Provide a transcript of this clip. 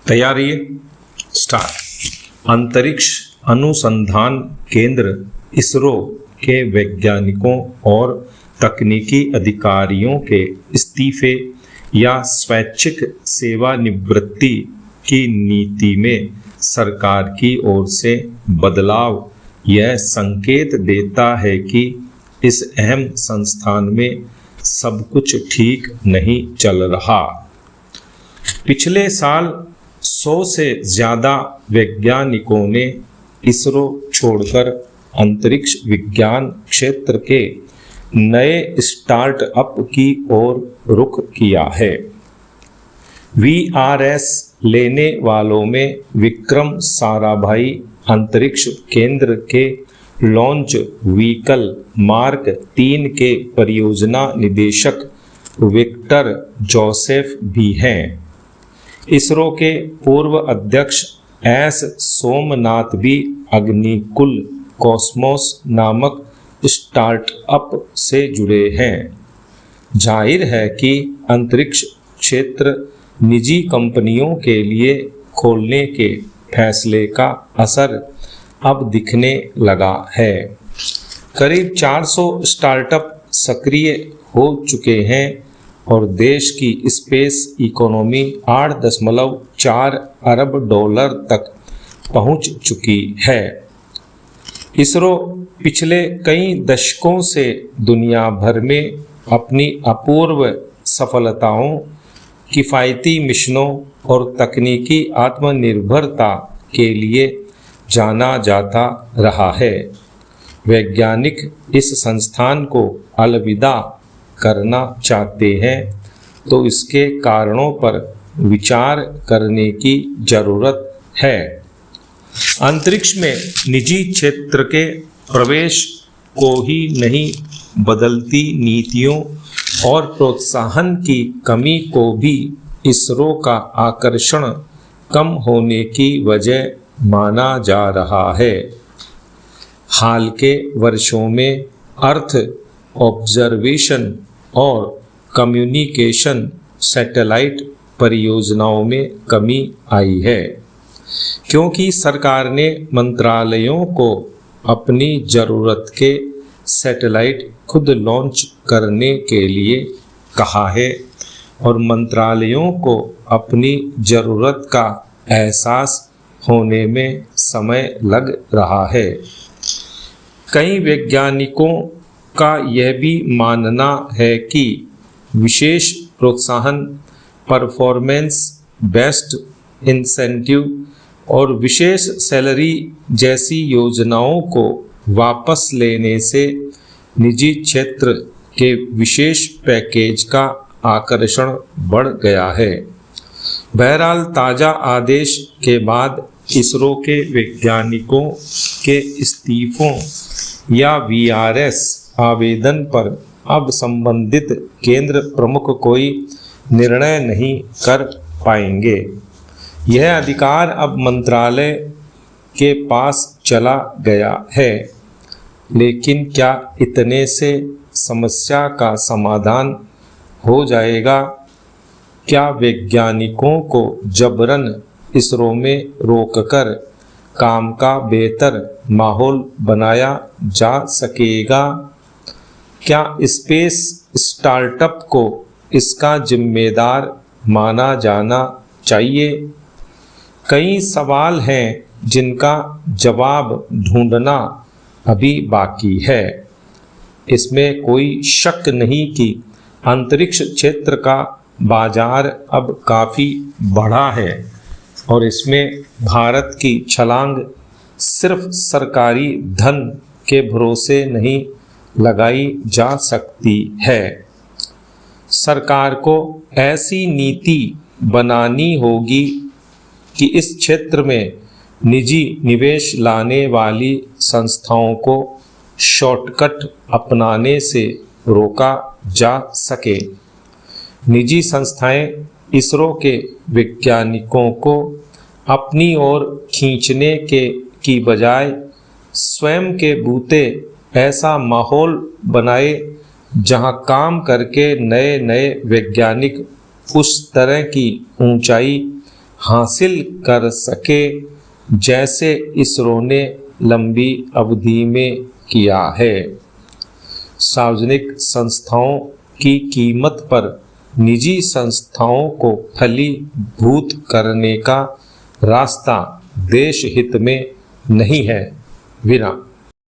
तैयारी स्टार्ट। अंतरिक्ष अनुसंधान केंद्र इसरो के वैज्ञानिकों और तकनीकी अधिकारियों के इस्तीफे या स्वैच्छिक सेवानिवृत्ति की नीति में सरकार की ओर से बदलाव यह संकेत देता है कि इस अहम संस्थान में सब कुछ ठीक नहीं चल रहा। पिछले साल 100 से ज़्यादा वैज्ञानिकों ने इसरो छोड़कर अंतरिक्ष विज्ञान क्षेत्र के नए स्टार्टअप की ओर रुख किया है। VRS लेने वालों में विक्रम साराभाई अंतरिक्ष केंद्र के लॉन्च व्हीकल मार्क 3 के परियोजना निदेशक विक्टर जोसेफ भी हैं। इसरो के पूर्व अध्यक्ष एस सोमनाथ भी अग्निकुल कॉस्मोस नामक स्टार्टअप से जुड़े हैं। जाहिर है कि अंतरिक्ष क्षेत्र निजी कंपनियों के लिए खोलने के फैसले का असर अब दिखने लगा है। करीब 400 स्टार्टअप सक्रिय हो चुके हैं और देश की स्पेस इकोनॉमी 8.4 अरब डॉलर तक पहुंच चुकी है। इसरो पिछले कई दशकों से दुनिया भर में अपनी अपूर्व सफलताओं, किफ़ायती मिशनों और तकनीकी आत्मनिर्भरता के लिए जाना जाता रहा है। वैज्ञानिक इस संस्थान को अलविदा करना चाहते हैं तो इसके कारणों पर विचार करने की ज़रूरत है। अंतरिक्ष में निजी क्षेत्र के प्रवेश को ही नहीं, बदलती नीतियों और प्रोत्साहन की कमी को भी इसरो का आकर्षण कम होने की वजह माना जा रहा है। हाल के वर्षों में अर्थ ऑब्जर्वेशन और कम्युनिकेशन सैटेलाइट परियोजनाओं में कमी आई है, क्योंकि सरकार ने मंत्रालयों को अपनी ज़रूरत के सैटेलाइट खुद लॉन्च करने के लिए कहा है और मंत्रालयों को अपनी ज़रूरत का एहसास होने में समय लग रहा है। कई वैज्ञानिकों का यह भी मानना है कि विशेष प्रोत्साहन, परफॉर्मेंस बेस्ड इंसेंटिव और विशेष सैलरी जैसी योजनाओं को वापस लेने से निजी क्षेत्र के विशेष पैकेज का आकर्षण बढ़ गया है। बहरहाल ताज़ा आदेश के बाद इसरो के वैज्ञानिकों के इस्तीफों या VRS आवेदन पर अब संबंधित केंद्र प्रमुख कोई निर्णय नहीं कर पाएंगे। यह अधिकार अब मंत्रालय के पास चला गया है। लेकिन क्या इतने से समस्या का समाधान हो जाएगा? क्या वैज्ञानिकों को जबरन इसरो में रोककर काम का बेहतर माहौल बनाया जा सकेगा? क्या स्पेस स्टार्टअप को इसका जिम्मेदार माना जाना चाहिए? कई सवाल हैं जिनका जवाब ढूंढना अभी बाकी है। इसमें कोई शक नहीं कि अंतरिक्ष क्षेत्र का बाजार अब काफ़ी बढ़ा है और इसमें भारत की छलांग सिर्फ सरकारी धन के भरोसे नहीं लगाई जा सकती है। सरकार को ऐसी नीति बनानी होगी कि इस क्षेत्र में निजी निवेश लाने वाली संस्थाओं को शॉर्टकट अपनाने से रोका जा सके। निजी संस्थाएं इसरो के वैज्ञानिकों को अपनी ओर खींचने की बजाय स्वयं के बूते ऐसा माहौल बनाए जहां काम करके नए नए वैज्ञानिक उस तरह की ऊंचाई हासिल कर सके, जैसे इसरो ने लंबी अवधि में किया है। सार्वजनिक संस्थाओं की कीमत पर निजी संस्थाओं को फलीभूत करने का रास्ता देश हित में नहीं है। विराम।